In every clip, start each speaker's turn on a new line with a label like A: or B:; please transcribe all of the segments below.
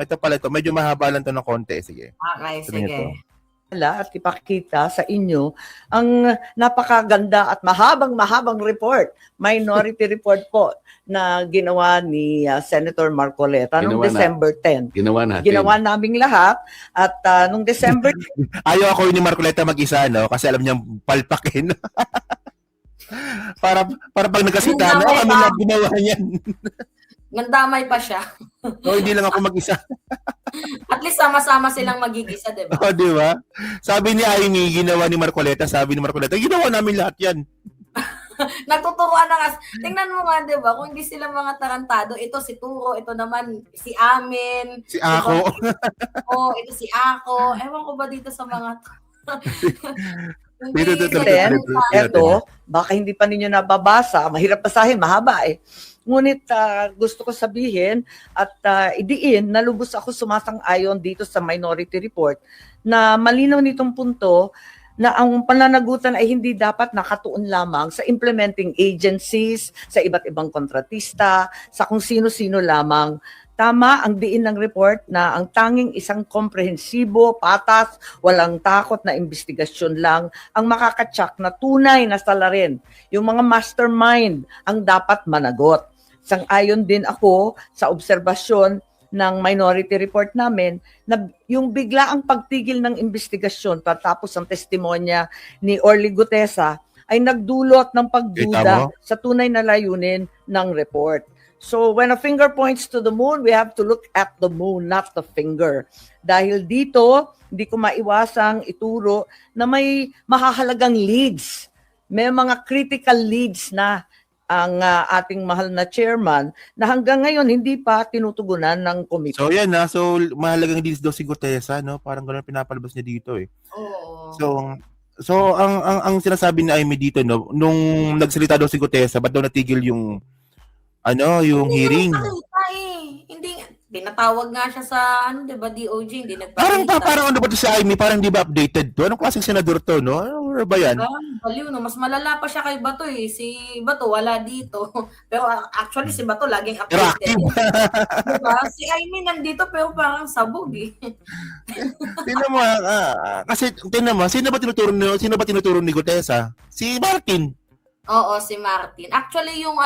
A: Ito pala ito. Medyo mahaba lang to ng konti. Sige.
B: Okay,
A: Sabihin
B: sige.
A: ito.
C: At ipakita sa inyo ang napakaganda at mahabang report, minority report po na ginawa ni Senator Marcoleta noong
D: Ginawa na.
C: December 10.
D: Ginawa natin.
C: Ginawa naming lahat at noong December
A: Ayaw ako ni Marcoleta mag-isa, no? Kasi alam niyang palpakin. para pag nagkasita, no? Kami lang ginawa niyan.
B: Nandamay pa siya.
A: No, hindi lang ako mag-isa.
B: At least sama-sama silang magigisa, di ba?
A: O, di ba? Sabi ni Amy, ginawa ni Marcoleta. Sabi ni Marcoleta, ginawa namin lahat yan.
B: Nagtuturuan na nga. Tingnan mo nga, di ba? Kung hindi sila mga tarantado, ito si Turo, ito naman si Amin.
A: Si Ako.
B: Ito si Ako. Ewan ko ba dito sa mga
A: Dito.
C: eto, baka hindi pa ninyo nababasa, mahirap basahin, mahaba eh. Ngunit gusto ko sabihin at idiin na lubos ako sumasang-ayon dito sa Minority Report na malinaw nitong punto na ang pananagutan ay hindi dapat nakatuon lamang sa implementing agencies, sa iba't ibang kontratista, sa kung sino-sino lamang. Tama ang diin ng report na ang tanging isang komprehensibo, patas, walang takot na investigasyon lang ang makakatsak na tunay na salarin. Yung mga mastermind ang dapat managot. Sang-ayon din ako sa obserbasyon ng minority report namin na yung biglaang pagtigil ng investigasyon patapos ang testimonya ni Orly Gutesa ay nagdulot ng pagduda sa tunay na layunin ng report. So when a finger points to the moon, we have to look at the moon, not the finger. Dahil dito, hindi ko maiwasang ituro na may mahahalagang leads. May mga critical leads na ang ating mahal na chairman na hanggang ngayon hindi pa tinutugunan ng komite.
A: So yan na. So mahalagang leads daw si Gutesa, no? Parang gano'n pinapalabas niya dito eh.
B: Oo.
A: So ang sinasabi ni Amy dito, no, nung nagsalita daw si Gutesa, ba't daw natigil yung yung hearing?
B: Hindi, pinatawag nga siya sa, di ba, DOJ, hindi
A: Parang ano ba to si Amy? Parang di ba updated to? Anong klaseng senador to, no? Ano ba yan?
B: Baliw, no? Mas malala pa siya kay Bato eh. Si Bato wala dito. Pero actually si Bato laging updated. Diba? Si Amy nandito pero parang sabog eh.
A: Tingnan mo, kasi tingnan mo, sino ba tinuturo ni Gutesa? Si Martin.
B: Oo, si Martin. Actually, yung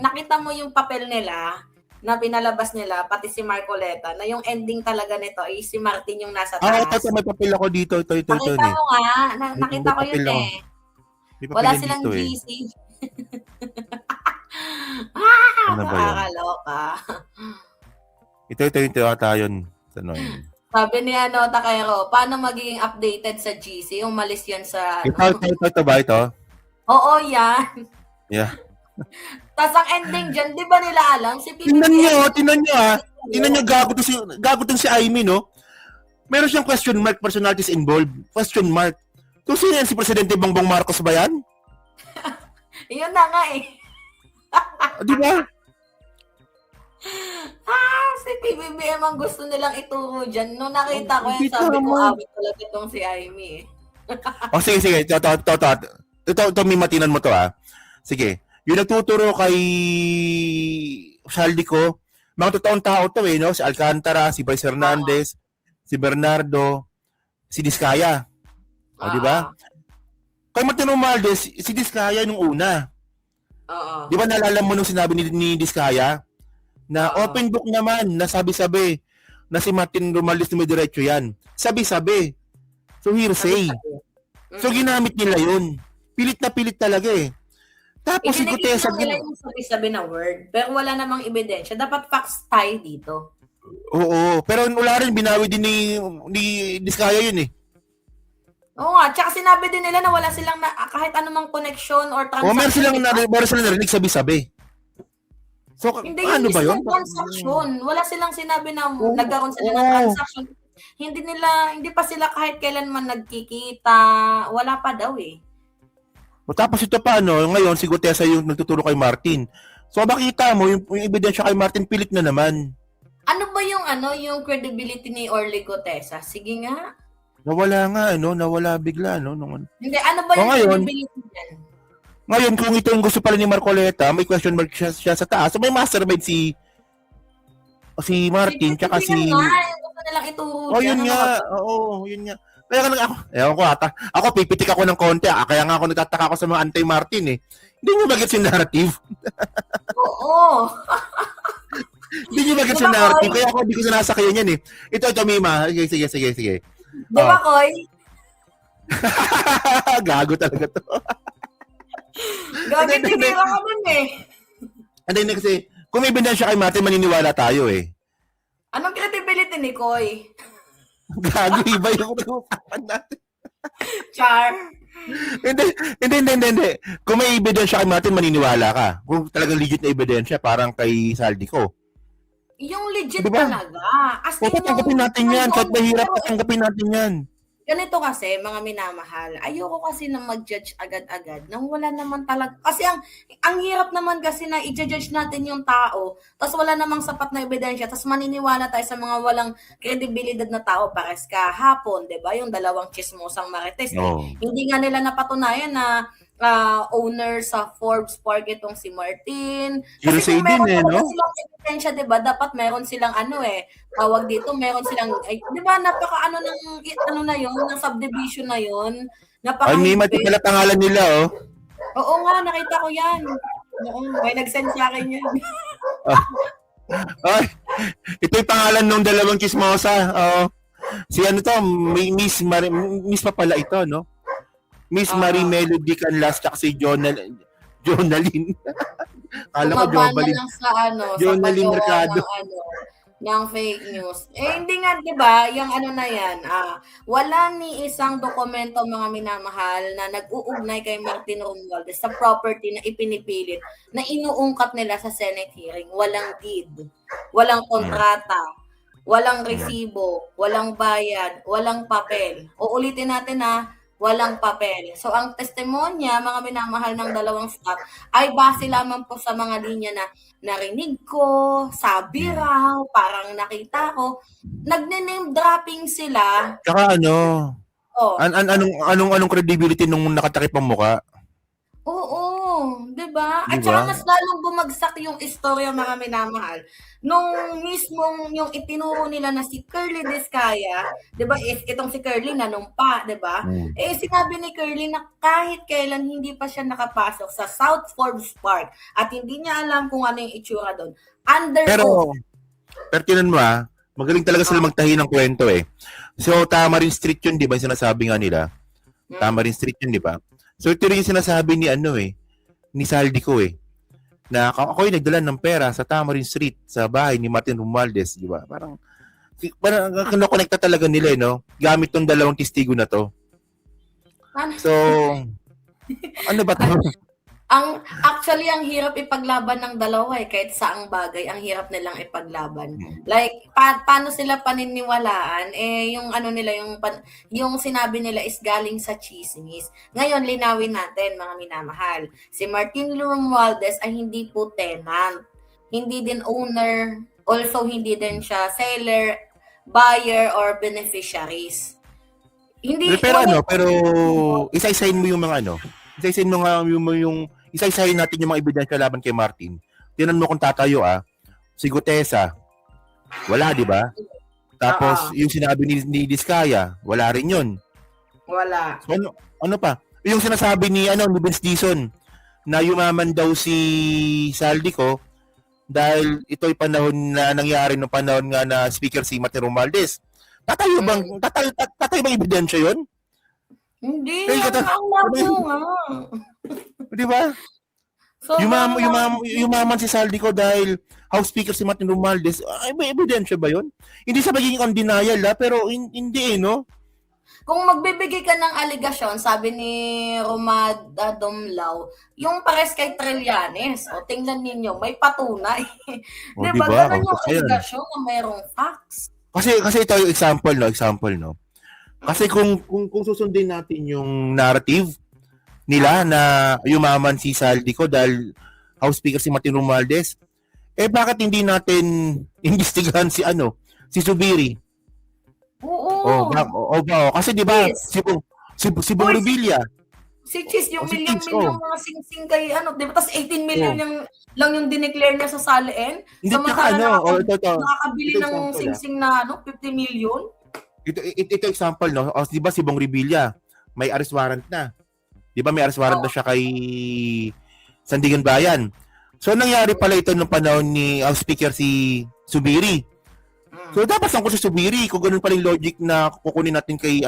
B: nakita mo yung papel nila na pinalabas nila, pati si Marcoleta, na yung ending talaga nito ay si Martin yung nasa taas.
A: Ito, may papel ako dito. Ito.
B: Nakita mo nga, nakita ko yun eh. Wala silang
A: dito,
B: GC.
A: Ano ba yun?
B: Nakakaloka.
A: Ito ata yun.
B: Sabi ni Takero, paano magiging updated sa GC? Umalis yan sa...
A: Ito ba ito?
B: Oo, yan.
A: Yeah.
B: Tapos ang ending dyan, di ba nila alam? Si PBBM...
A: Tingnan nyo, gago tong si Amy, no? Meron siyang question mark, personalities involved. Question mark. So, sino yan? Si Presidente Bongbong Marcos ba yan?
B: Yun na nga eh.
A: Di ba?
B: Si PBBM ang gusto nilang ituro dyan. Nung nakita ko yan, sabi ko, awit talaga itong si Amy eh.
A: Sige. Ito, may matinan mo to, Sige. Yung nagtuturo kay Saldico, mga totoong tao to no? Si Alcantara, si Bryce Hernandez, si Bernardo, si Diskaya. Di ba? Kay Martin Romualdez, si Diskaya nung una. Di ba naalala mo nung sinabi ni Diskaya? Na open book naman, na sabi-sabi, na si Martin Romualdez na may diretso yan. Sabi-sabi. So hearsay. So ginamit nila yun. Pilit na pilit talaga eh. Tapos si Gutesa
B: nila yung sabi-sabi na word, pero wala namang ebidensya. Dapat facts tayo dito.
A: Oo, pero wala rin, binawi din ni Diskaya yun eh.
B: Oo nga, tsaka sinabi din nila na wala silang kahit anumang connection or transaction.
A: Meron silang narinig sabi-sabi. So,
B: hindi
A: ano ba yun?
B: Transaction. Wala silang sinabi na nagkaroon sila ng transaction. Hindi pa sila kahit kailanman nagkikita. Wala pa daw eh.
A: Tapos ito pa, ngayon si Gutesa yung nagtuturo kay Martin. So makita mo, yung ebidensya kay Martin, pilit na naman.
B: Ano ba yung credibility ni Orly Gutesa? Sige nga.
A: Nawala bigla,
B: Hindi, ano ba yung credibility niyan?
A: Ngayon, kung ito yung gusto pala ni Marcoleta, may question mark siya sa taas. So may mastermind si si Martin, tsaka si...
B: Yung gusto nilang ituro
A: Oh, yun nga. Oo, yun nga. Kaya ka ako, ewan ko ata. Ako, pipitik ako ng konti. Kaya nga ako nagtataka ako sa mga anti-Martin eh. Hindi nyo bagay si narrative.
B: Oo.
A: Hindi nyo bagay si narrative. Kaya ako, hindi ko sinasakyan yan eh. Ito, Mima. Sige.
B: Di ba, Koy?
A: Gago talaga to.
B: Gagit tinira ka nun eh.
A: And then kasi, kung may ebidensya kay Martin, maniniwala tayo eh.
B: Anong credibility ni Koy?
A: Gago, iba yung usapan natin.
B: Char.
A: Hindi. Kung may ebidensya kay Martin, maniniwala ka. Kung talagang legit na ebidensya, parang kay Saldi ko.
B: Yung legit
A: Diba?
B: talaga. As in,
A: Tanggapin natin yan. Kahit mahirap, tanggapin natin yan.
B: Ganito kasi, mga minamahal, ayoko kasi na mag-judge agad-agad nang wala naman talaga. Kasi ang hirap naman kasi na i-judge natin yung tao, tapos wala namang sapat na ebidensya, tapos maniniwala tayo sa mga walang kredibilidad na tao. Pares kahapon, di ba? Yung dalawang chismosang marites.
A: Oo.
B: Hindi nga nila napatunayan na owner sa Forbes Park itong si Martin.
A: Hearsay
B: Kasi kung
A: din
B: meron
A: no?
B: talaga silang ebidensya, di ba? Dapat meron silang tawag dito, meron silang, di ba, napaka na yun, ng subdivision na yun.
A: Ay, may mati pala pangalan nila, oh.
B: Oo nga, nakita ko yan. Oo, may nag-send sa akin yan.
A: Ay, ito yung pangalan ng dalawang chismosa. Si ano to, may Miss pa pala ito, no? Miss Marie Melody Canlas at si Jonaline. Kala ko Jobalin.
B: Lang sa
A: Jonaline
B: sa
A: Mercado.
B: ng fake news. Hindi nga, di ba, yung na yan, wala ni isang dokumento, mga minamahal, na nag-uugnay kay Martin Romualdez sa property na ipinipilit, na inuungkat nila sa Senate hearing. Walang deed, walang kontrata, walang resibo, walang bayad, walang papel. Uulitin natin walang papel. So, ang testimonya, mga minamahal ng dalawang staff, ay base lamang po sa mga linya na narinig ko, sabi raw, parang nakita ko. Nagne-name dropping sila.
A: Tsaka
B: Oh.
A: anong credibility nung nakatakip ang mukha?
B: Oo, 'di ba? At
A: Diba?
B: saka mas lalong bumagsak yung istorya, mga minamahal. Nung mismong yung itinuro nila na si Curly Discaya, 'di ba? Itong si Curly nanumpa, 'di ba? Sinabi ni Curly na kahit kailan hindi pa siya nakapasok sa South Forbes Park at hindi niya alam kung ano yung itsura doon.
A: Pero tinan mo magaling talaga sila magtahi ng kwento eh. So, Tamarin Street yun, di ba? Yung sinasabi nga nila. Tamarin Street yun, di ba? So, ito rin yung sinasabi ni ni Saldi ko na ako yung nagdala ng pera sa Tamarin Street, sa bahay ni Martin Romualdez, di ba? Parang kinokonekta talaga nila, no? Gamit tong dalawang testigo na to. So, ano ba to?
B: Actually, ang hirap ipaglaban ng dalawa kahit saang bagay, ang hirap nilang ipaglaban. Like, paano sila paniniwalaan? Yung nila, yung sinabi nila is galing sa chismis. Ngayon, linawin natin, mga minamahal. Si Martin Romualdez ay hindi po tenant. Hindi din owner. Also, hindi din siya seller, buyer, or beneficiaries. Hindi.
A: Pero isa-isahin mo yung mga isa-isahin mo nga yung isa-isahin natin yung mga ebidensya laban kay Martin. Tinan mo kung tatayo si Gutesa, wala, di ba? Tapos yung sinabi ni Discaya, wala rin yun.
B: Wala.
A: So, ano pa? Yung sinasabi ni Vince Dizon na yumaman daw si Saldi ko dahil ito'y panahon na nangyari nung panahon nga na speaker si Martin Romualdez. Tatayo bang ebidensya yun?
B: Hindi, ang labo nga.
A: Di ba?
B: So,
A: yumaman si Saldi ko dahil House Speaker si Martin Romualdez. Ay, may ebidensya ba yun? Hindi sa magiging on denial, pero hindi no?
B: Kung magbibigay ka ng aligasyon, sabi ni Romad Domlao, yung pares kay Trillanes, tingnan ninyo, may patunay. Diba? Ganun yung aligasyon na mayroong facts.
A: Kasi ito yung example, no? Kasi kung susundin natin yung narrative nila na yumaman si Saldi ko dahil House Speaker si Martin Romualdez, bakit hindi natin imbestigahan si Zubiri?
B: Oo.
A: Kasi di ba si Bong Revilla,
B: Si Cheese, yung
A: Si Cheese,
B: milyon-milyon mga sing-sing kay ano, di ba? Tapos 18 million lang yung dineclare niya sa Salien.
A: Hindi,
B: Samantala
A: ito.
B: nakakabili
A: Ito
B: ng
A: example,
B: sing-sing na 50 million.
A: Ito example, no? O, di ba si Bong Revilla, may arrest warrant na. Di ba may arrest warrant na siya kay Sandigan Bayan. So, nangyari pala ito nung panahon ni Speaker si Subiri. So, dapat sangkot si Subiri kung ganun pala yung logic na kukunin natin kay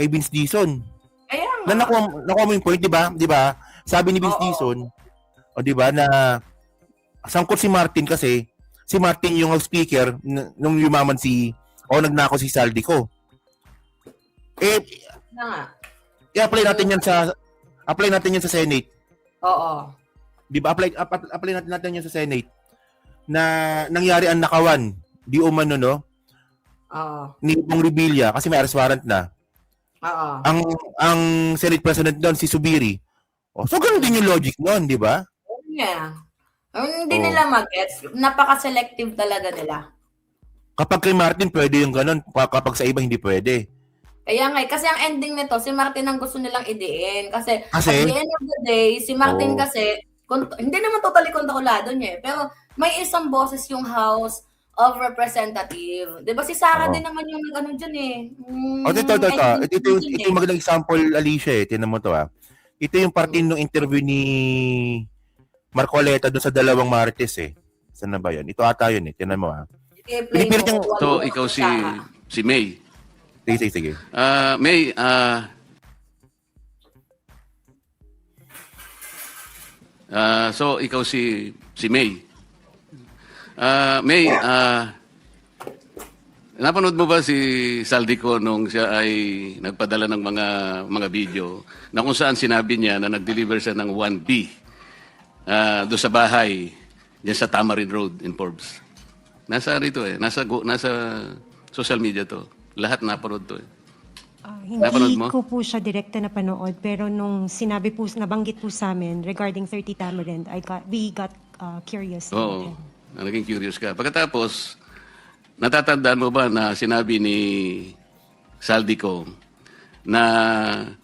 A: Vince Dizon.
B: Kaya
A: Na
B: nga.
A: nakuha mo yung point, di ba? Di ba? Sabi ni Vince
B: Oo.
A: Dizon, o di ba, na sangkot si Martin kasi si Martin yung speaker nung yumaman nagnako si Saldico.
B: Na nga.
A: I-apply natin yan sa Senate.
B: Oo.
A: Di ba? Apply natin yan sa Senate na nangyari ang nakawan di umano, no?
B: Oo.
A: Ni Bong Revilla kasi may arrest warrant na.
B: Oo.
A: Ang Senate President doon si Subiri. Oh, so ganun din yung logic noon, di ba?
B: Yeah. Hindi
A: Oo.
B: nila mag-gets. Napaka-selective talaga nila.
A: Kapag kay Martin pwede yung ganun, kapag sa iba hindi pwede.
B: Kaya nga, kasi ang ending nito, si Martin ang gusto nilang idiin. Kasi,
A: Kasi?
B: at the end of the day, si Martin
A: Oo.
B: kasi, hindi naman totally kontrolado niya eh, pero may isang boses yung House of Representative. 'Di ba si Sara
A: Oo.
B: din naman yung ano diyan eh.
A: Ito yung magandang example, Alicia, eh. Tinan mo to, ah. Ito yung parte ng interview ni Marcoleta doon sa dalawang Martes, eh. Saan na ba yun? Ito ata yun, eh. Tinan mo, ah. Pinipilit yung-
D: So, ikaw si May.
A: Sige.
D: May, so ikaw si May. May, napanood mo ba si Saldico nung siya ay nagpadala ng mga video na kung saan sinabi niya na nag-deliver siya ng 1B doon sa bahay diyan sa Tamarin Road in Forbes. Nasa rito eh, nasa social media to. Lahat napanood to eh. Napanood
E: Hindi
D: mo?
E: ko po siya direkta na panood, pero nung sinabi po, nabanggit po sa amin regarding 30 Tamarind, we got curious.
D: Oo. Naging curious ka. Pagkatapos, natatandaan mo ba na sinabi ni Saldico na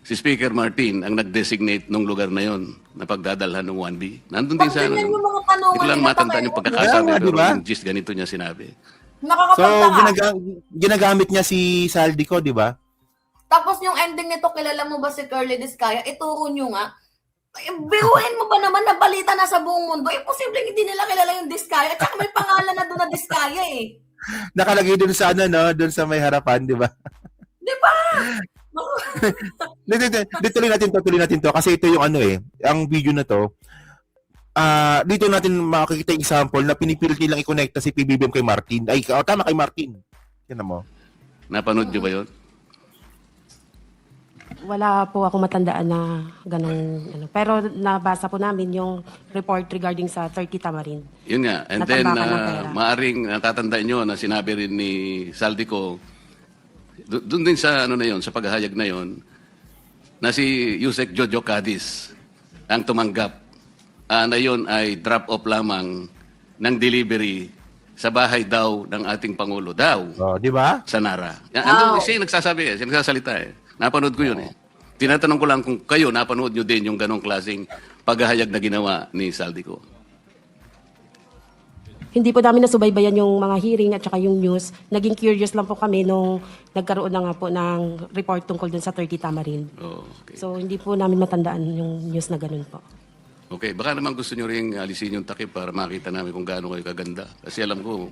D: si Speaker Martin ang nag-designate ng lugar na yon na pagdadalhan ng 1B? Nandun din sa
B: Pagtingnan
D: ano.
B: yung mga tanungan
D: Hindi ko lang
B: nila,
D: matandaan yung pagkakasabi,
A: Kaya nga,
D: pero
A: diba?
D: yung gist ganito niya sinabi.
A: So,
B: Nakakapagtaka.
A: ginagamit niya si Saldico, di ba?
B: Tapos yung ending nito, kilala mo ba si Curly Discaya? Ituro nyo nga. Biruin mo ba naman na balita na sa buong mundo? Imposible hindi nila kilala yung Discaya. Tsaka may pangalan na doon na Discaya eh.
A: Nakalagay dun sa dun sa may harapan, di ba?
B: Di ba?
A: Tuloy natin to kasi ito yung ang video na to. Dito natin makikita yung example na pinipilit nilang i-connecta si PBBM kay Martin. Tama kay Martin. Yan mo.
D: Napanood niyo ba yun?
F: Wala po ako matandaan na ganun. Pero nabasa po namin yung report regarding sa 30 Tamarind.
D: Yun nga. And then,
F: Natambakan ng pera.
D: maaring natatandaan nyo na sinabi rin ni Saldico, doon din sa sa paghahayag na yon, na si Yusek Jojo Cadiz ang tumanggap na yon ay drop-off lamang ng delivery sa bahay daw ng ating Pangulo daw
A: Oh, di ba?
D: sa Nara.
B: Wow.
D: Siya yung nagsasabi siya nagsasalita eh. Napanood ko yun eh. Tinatanong ko lang kung kayo napanood nyo din yung ganong klaseng paghahayag na ginawa ni Saldico.
F: Hindi po namin nasubaybayan yung mga hearing at saka yung news. Naging curious lang po kami nung nagkaroon na nga po ng report tungkol dun sa 30 Tamarind.
D: Oh, okay.
F: So hindi po namin matandaan yung news na ganun po.
D: Okay, baka naman gusto nyo rin alisin yung takip para makita namin kung gaano kayo kaganda. Kasi alam ko,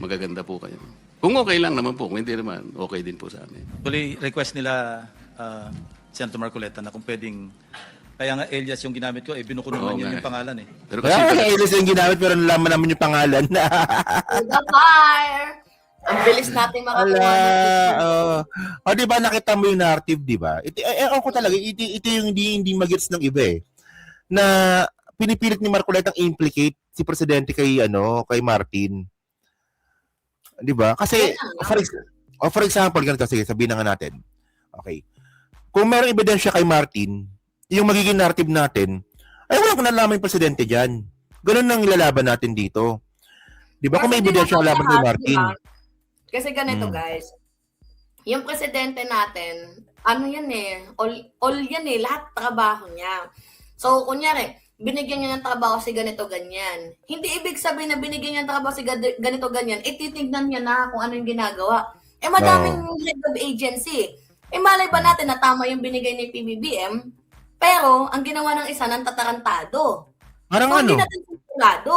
D: magaganda po kayo. Kung okay lang naman po, kung hindi naman, okay din po sa amin.
G: Actually, request nila Senator Marcoleta na kung pwedeng, kaya nga alias yung ginamit ko, binuko naman
D: Oo
G: yun
D: nga
G: yung pangalan eh.
D: Pero kasi,
A: Kaya Elis yung ginamit pero nalaman namin yung pangalan.
B: The fire! Ang bilis natin makakuha.
A: O di ba nakita mo yung narrative, di ba? Ako talaga, ito yung hindi magets ng iba eh. Na pinipilit ni Marcoleta ang implicate si presidente kay Martin. Di ba? Kasi for example, ganito, sige, sabihin na nga natin. Okay. Kung mayroong ebidensya kay Martin, yung magiging narrative natin, ay wala ko nalaman yung presidente dyan. Ganun ang ilalaban natin dito. Di ba? Kung may ebidensya laban kay Martin.
B: Kasi ganito guys, yung presidente natin, ano yan eh, all yan eh, lahat trabaho niya. So, kunyari, binigyan niya ng trabaho si ganito, ganyan. Hindi ibig sabihin na binigyan niya ng trabaho si ganito, ganyan, titignan niya na kung ano yung ginagawa. Madaming head of agency. Malay ba natin na tama yung binigay ni PBBM, pero ang ginawa ng isa ng tatarantado.
A: Parang
B: So, hindi
A: ano?
B: natin sigurado.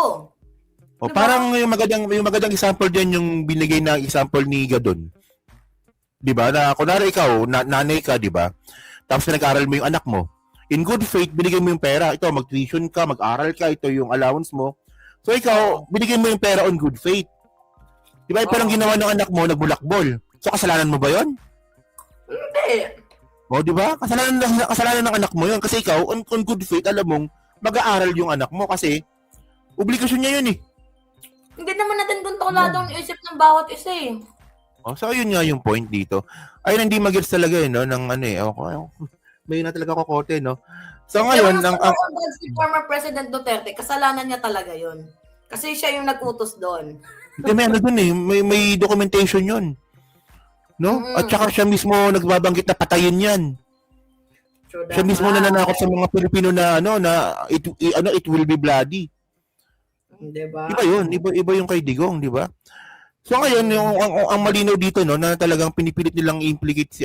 A: O
B: Diba?
A: parang yung magandang example diyan yung binigay na example ni Gadon. 'Di ba? Na kunwari ikaw, nanay ka, 'di ba? Tapos nag-aral mo yung anak mo. In good faith, binigay mo yung pera. Ito, mag-tuition ka, mag-aral ka, ito yung allowance mo. So ikaw, binigay mo yung pera on good faith. 'Di ba? Parang ginawa ng anak mo, nagbulakbol. So kasalanan mo ba 'yon?
B: Hindi.
A: O, 'di ba? Kasalanan ng anak mo 'yon kasi ikaw on good faith, alam mong mag-aaral yung anak mo kasi obligasyon niya 'yun eh.
B: Hindi naman natin kontrolado ang isip ng bawat isa eh.
A: Oh, so ayun nga yung point dito. Ayun hindi mag-gets talaga eh, no, ng ano eh. May na talaga kokote, no. So ngayon,
B: Si former President Duterte, kasalanan niya talaga yun. Kasi siya yung nag-utos doon.
A: may ano dun eh, may documentation yun. No? At saka siya mismo nagbabanggit na patayin yan. Siya mismo nananakot sa mga Pilipino na it will be bloody.
B: Diba?
A: Iba yun, iba yung kay Digong, di ba? So ngayon, ang malinaw dito, no, na talagang pinipilit nilang i-implicate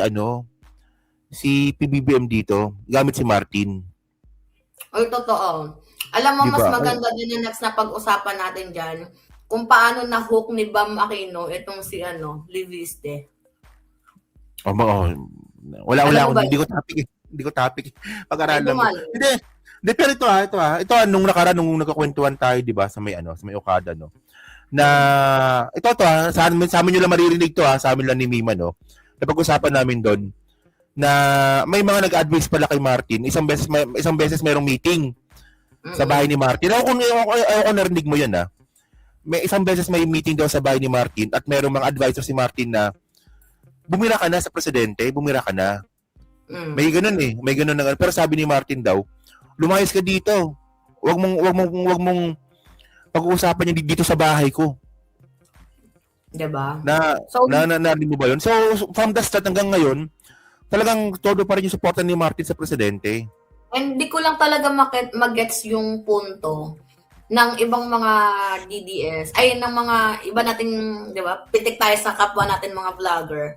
A: si PBBM dito, gamit si Martin.
B: Oy, totoo. Alam mo,
A: Diba?
B: mas maganda din na pag-usapan natin dyan kung paano na-hook ni Bam Aquino itong si Liviste.
A: Wala
B: Ano
A: ako,
B: ba?
A: hindi ko topic. Pag-aralan mo.
B: Ay,
A: Hindi, pero ito nung nakaraan, nung nagkakwentuhan tayo, di ba, sa may Okada, no? Na, sa amin nyo lang maririnig to, sa amin lang ni Mima, no? Napag-usapan namin doon, na may mga nag-advise pala kay Martin, isang beses merong meeting sa bahay ni Martin. Ako narinig mo yan, May isang beses may meeting daw sa bahay ni Martin at merong mga advisor si Martin na bumira ka na sa presidente, bumira ka na. May ganun na. Pero sabi ni Martin daw, lumayas ka dito. Wag mong pag-uusapan niya dito sa bahay ko.
B: Diba?
A: Narinig mo ba yun? So, from the start hanggang ngayon, talagang todo pa rin yung suporta ni Martin sa presidente.
B: And di ko lang talaga mag-gets yung punto ng ibang mga DDS, ng mga iba nating, di ba, pitik tayo sa kapwa natin mga vlogger.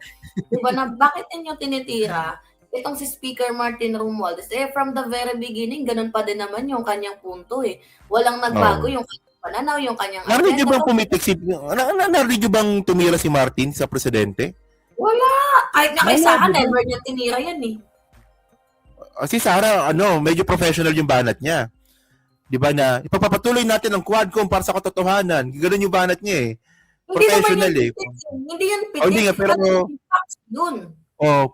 B: Di ba na, bakit inyo tinitira itong si Speaker Martin Romualdez? From the very beginning, ganun pa din naman yung kanyang punto eh. Walang nagbago yung kanyang pananaw, yung kanyang
A: Narinig niyo bang narinig niyo bang tumira si Martin sa presidente?
B: Wala. Kahit nga kay Sara, never niya tinira yan eh.
A: Si Sara, medyo professional yung banat niya. 'Di ba na ipagpapatuloy natin ang Quadcom para sa katotohanan. Ganoon yung banat niya eh. Professional eh.
B: Hindi yan pitik.
A: Hindi nga, pero
B: dun.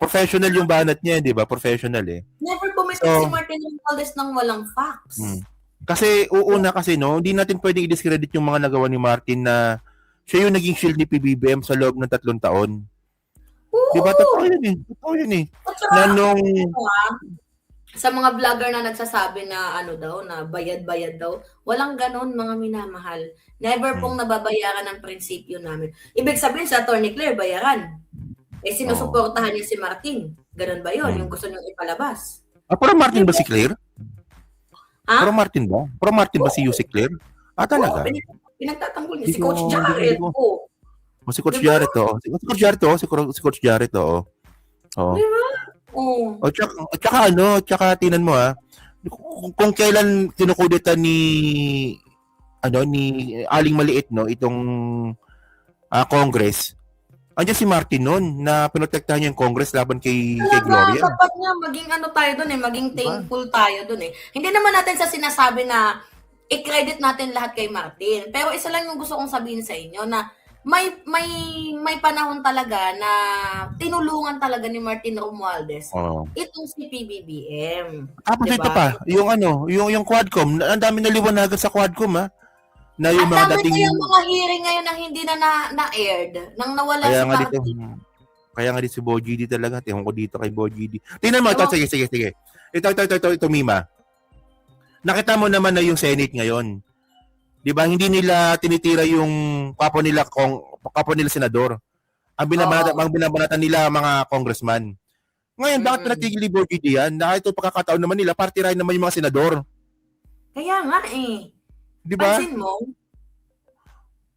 A: professional yung banat niya, 'di ba? Professional eh.
B: Never pumitik si Martin Romualdez ng walang facts.
A: Kasi hindi natin pwedeng i-discredit yung mga nagawa ni Martin na siya yung naging shield ni PBBM sa loob ng 3 taon. Di ba? Totoo yun eh.
B: At sa mga vlogger na nagsasabi na na bayad-bayad daw, walang ganon mga minamahal. Never pong nababayaran ang prinsipyo namin. Ibig sabihin sa Attorney Claire, bayaran. Sinusuportahan niya si Martin. Ganon ba yun? Yung gusto niyong ipalabas.
A: Pero Martin ba si Claire?
B: Ha?
A: Pero Martin ba si Yusek Claire? Talaga?
B: Pinagtatanggol niya. Si Coach Jared.
A: Si Coach Jared to. Si Coach Jared to. Tsaka tinan mo kung kailan kinukudeta ni Aling Maliit itong Congress. Andiyan si Martin noon na pinotektahan niya yung Congress laban kay Gloria.
B: Dapat nga maging tayo doon maging thankful tayo doon Hindi naman natin sa sinasabi na i-credit natin lahat kay Martin. Pero isa lang yung gusto kong sabihin sa inyo na may panahon talaga na tinulungan talaga ni Martin Romualdez itong si PBBM.
A: Tapos diba? Ito pa, yung Quadcom, ang dami naliwanagan sa Quadcom na yung
B: mga
A: dating
B: yung mga hearing ngayon na hindi na-aired, nang nawala si Martin.
A: Kaya nga si Bo GD talaga, tingnan ko dito kay Bo GD. Tingnan mo, sige. Ito, Mima. Nakita mo naman na yung Senate ngayon. 'Di ba? Hindi nila tinitira yung kapwa nila senador. Ang binabanatan nila mga congressman. Ngayon, bakit pinatigil ni Board GD yan? Dahil ito pagkakataon naman nila, party line naman yung mga senador.
B: Kaya nga eh.
A: Di ba?
B: Pansin mo?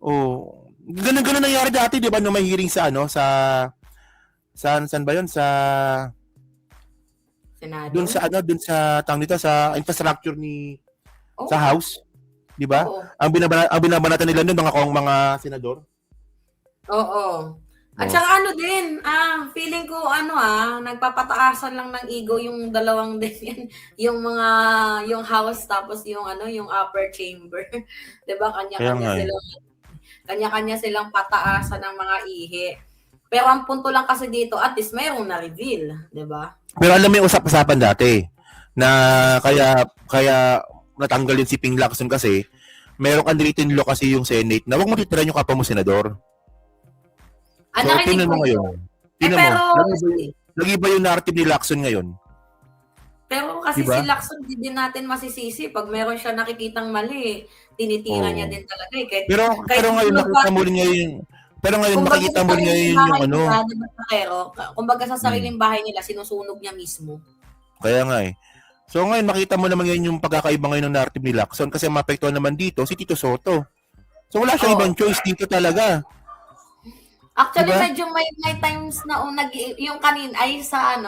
A: Oh. Ganun nangyari dati, di ba, nung may hearing sa saan ba yun?
B: Senado?
A: Doon sa tawag nito, sa infrastructure
B: Oo.
A: sa House. Di ba?
B: Oo.
A: Ang binabanatan nila nun, mga senador.
B: Oo. At
A: Oo.
B: saka ano din, feeling ko nagpapataasan lang ng ego yung dalawang din yan. Yung house tapos yung upper chamber. 'Di ba? Kanya-kanya silang pataasan ng mga ihi. Pero ang punto lang kasi dito, at least mayroong na-reveal, 'di ba?
A: Pero alam mo yung usap-usapan dati na kaya natanggal yung si Ping Lacson kasi merong unwritten law kasi yung Senate na huwag mo titiran yung kapwa mo senador. So,
B: Narinig
A: tingnan
B: ko
A: mo ngayon.
B: yun.
A: Tingnan mo.
B: Pero,
A: Lagi ba yung narrative ni Lacson ngayon?
B: pero kasi
A: Diba?
B: si Lacson, di din natin masisisi. Pag meron siya nakikitang mali, tinitira
A: Oo.
B: niya din talaga eh. Kahit,
A: Pero ngayon nakita mo rin ngayon. Pero ngayon nakita mo rin ngayon yung ano.
B: Kumbaga sa sariling bahay nila, sinusunog niya mismo.
A: Kaya nga eh. So ngayon makita mo naman ngayon yung pagkakaiba ngayon ng narrative ni Lacson kasi mapektuhan naman dito si Tito Soto. So wala siyang
B: Oo.
A: ibang choice dito talaga.
B: Actually,
A: Diba?
B: medyo may times na yung kanin ay sa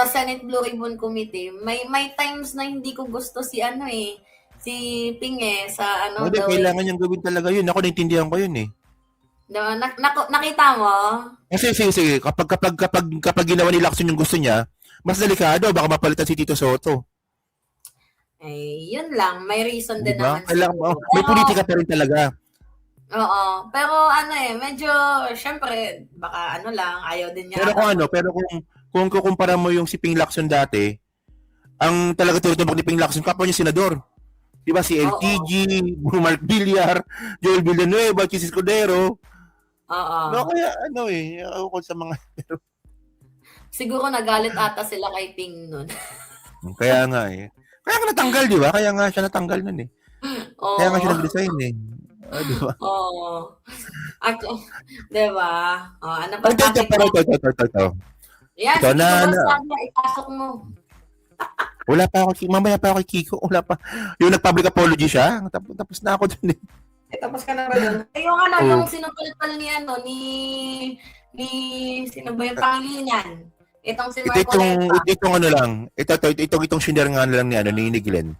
B: Senate Blue Ribbon Committee, may times na hindi ko gusto si si Ping sa
A: Hindi, kailangan niyang gawin talaga yun. Ako naintindihan ko yun eh.
B: Diba? Nakita mo?
A: Kasi sige, kapag ginawa ni Lacson yung gusto niya, mas delikado, baka mapalitan si Tito Soto.
B: Eh, yun lang. May reason din
A: Diba?
B: naman.
A: Kailangan,
B: siguro.
A: may politika pa rin talaga.
B: Oo. Pero medyo, syempre, baka ayaw din niya.
A: Pero kung kukumpara mo yung si Ping Lacson dati, ang talaga tinutumbok ni Ping Lacson, kapwa niya senador. Diba si LTG, Mark Villar, Joel Villanueva, Chis Escudero.
B: Oo.
A: No, kaya ako sa mga
B: Siguro nagalit ata sila kay Ping nun.
A: kaya nga eh. Kaya nga natanggal, di ba? Kaya nga siya natanggal nun eh.
B: Oo.
A: Kaya nga siya nag-resign eh. Di ba?
B: Oo. At, di ba? Ano pa
A: Pero ito.
B: Yan,
A: Ito
B: sige,
A: na-
B: Saga, ipasok mo.
A: Wala pa ako, mamaya pa ako kay Kiko. Wala pa. Yung nag-public apology siya, tapos na ako dun eh.
B: Tapos ka na ba doon? Yung yung sinumpal ni sino ba yung Pangilinan? Itong si Marcoleta.
A: Itong shinare nga lang ni Glenn.